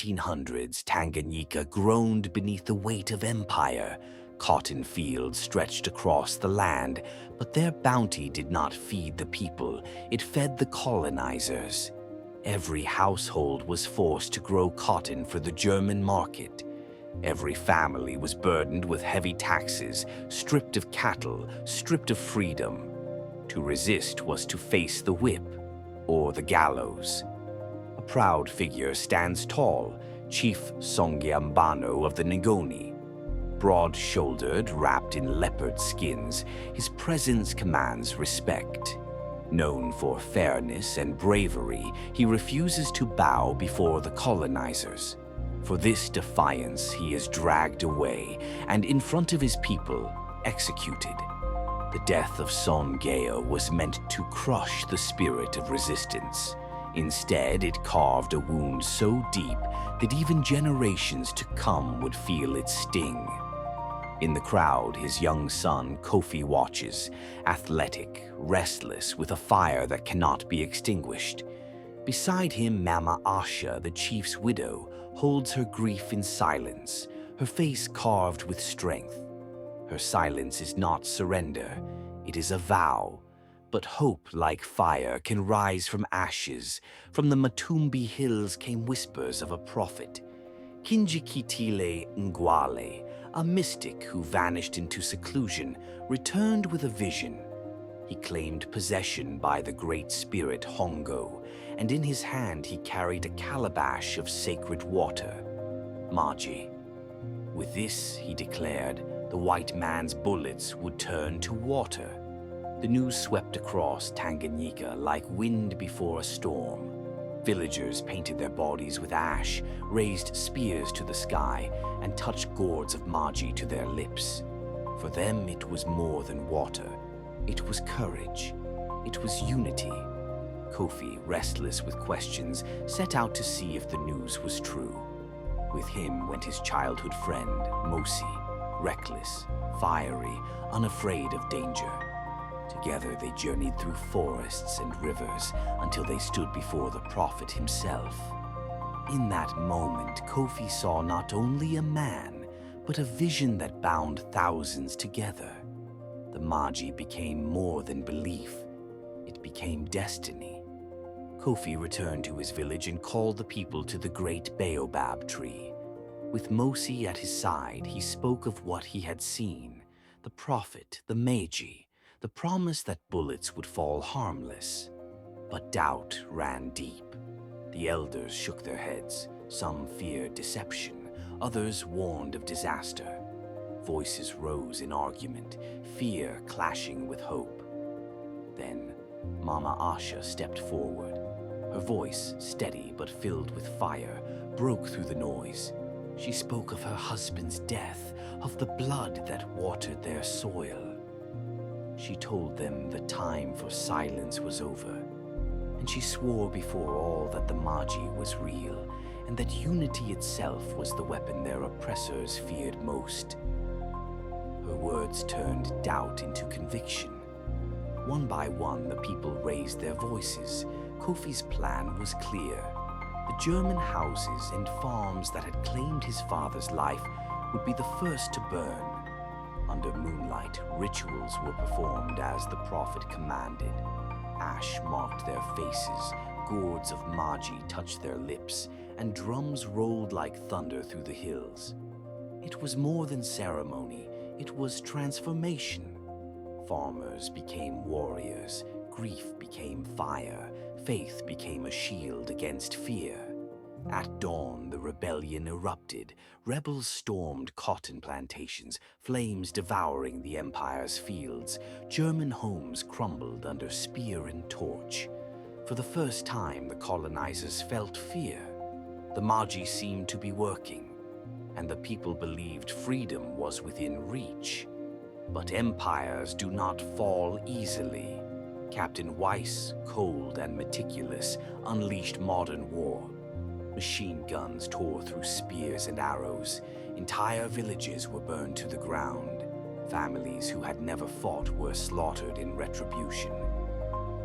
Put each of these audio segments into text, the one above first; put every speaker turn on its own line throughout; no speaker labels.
1800s, Tanganyika groaned beneath the weight of empire. Cotton fields stretched across the land, but their bounty did not feed the people, it fed the colonizers. Every household was forced to grow cotton for the German market. Every family was burdened with heavy taxes, stripped of cattle, stripped of freedom. To resist was to face the whip or the gallows. A proud figure stands tall, Chief Songea Mbano of the Ngoni. Broad-shouldered, wrapped in leopard skins, his presence commands respect. Known for fairness and bravery, he refuses to bow before the colonizers. For this defiance, he is dragged away and, in front of his people, executed. The death of Songea was meant to crush the spirit of resistance. Instead, it carved a wound so deep that even generations to come would feel its sting. In the crowd, his young son, Kofi, watches, athletic, restless, with a fire that cannot be extinguished. Beside him, Mama Asha, the chief's widow, holds her grief in silence, her face carved with strength. Her silence is not surrender, it is a vow. But hope, like fire, can rise from ashes. From the Matumbi hills came whispers of a prophet. Kinjikitile Ngwale, a mystic who vanished into seclusion, returned with a vision. He claimed possession by the great spirit Hongo, and in his hand he carried a calabash of sacred water, Maji. With this, he declared, the white man's bullets would turn to water. The news swept across Tanganyika like wind before a storm. Villagers painted their bodies with ash, raised spears to the sky, and touched gourds of Maji to their lips. For them, it was more than water. It was courage. It was unity. Kofi, restless with questions, set out to see if the news was true. With him went his childhood friend, Mosi, reckless, fiery, unafraid of danger. Together they journeyed through forests and rivers until they stood before the prophet himself. In that moment, Kofi saw not only a man, but a vision that bound thousands together. The Maji became more than belief. It became destiny. Kofi returned to his village and called the people to the great baobab tree. With Mosi at his side, he spoke of what he had seen, the prophet, the Maji, the promise that bullets would fall harmless. But doubt ran deep. The elders shook their heads. Some feared deception, others warned of disaster. Voices rose in argument, fear clashing with hope. Then Mama Asha stepped forward. Her voice, steady but filled with fire, broke through the noise. She spoke of her husband's death, of the blood that watered their soil. She told them the time for silence was over, and she swore before all that the Maji was real, and that unity itself was the weapon their oppressors feared most. Her words turned doubt into conviction. One by one, the people raised their voices. Kofi's plan was clear. The German houses and farms that had claimed his father's life would be the first to burn. Under moonlight, rituals were performed as the prophet commanded. Ash marked their faces, gourds of Maji touched their lips, and drums rolled like thunder through the hills. It was more than ceremony, it was transformation. Farmers became warriors, grief became fire, faith became a shield against fear. At dawn, the rebellion erupted. Rebels stormed cotton plantations, flames devouring the empire's fields. German homes crumbled under spear and torch. For the first time, the colonizers felt fear. The Maji seemed to be working, and the people believed freedom was within reach. But empires do not fall easily. Captain Weiss, cold and meticulous, unleashed modern war. Machine guns tore through spears and arrows. Entire villages were burned to the ground. Families who had never fought were slaughtered in retribution.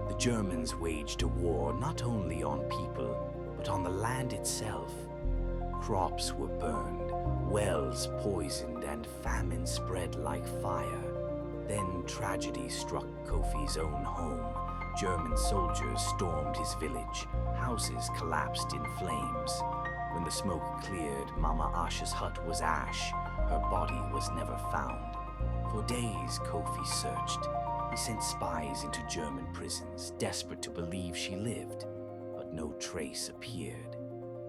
The Germans waged a war not only on people, but on the land itself. Crops were burned, wells poisoned, and famine spread like fire. Then tragedy struck Kofi's own home. German soldiers stormed his village. Houses collapsed in flames. When the smoke cleared, Mama Asha's hut was ash. Her body was never found. For days, Kofi searched. He sent spies into German prisons, desperate to believe she lived, but no trace appeared.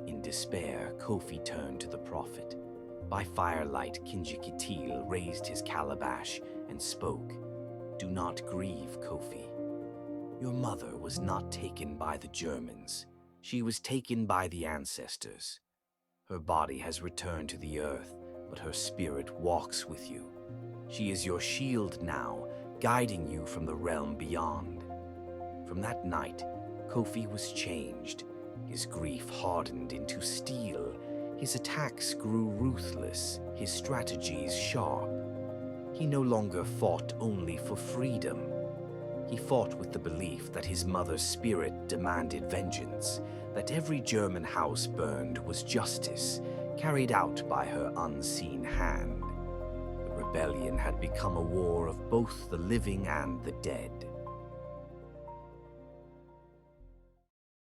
In despair, Kofi turned to the prophet. By firelight, Kinjekitile raised his calabash and spoke. Do not grieve, Kofi. Your mother was not taken by the Germans. She was taken by the ancestors. Her body has returned to the earth, but her spirit walks with you. She is your shield now, guiding you from the realm beyond. From that night, Kofi was changed. His grief hardened into steel. His attacks grew ruthless, his strategies sharp. He no longer fought only for freedom. He fought with the belief that his mother's spirit demanded vengeance, that every German house burned was justice, carried out by her unseen hand. The rebellion had become a war of both the living and the dead.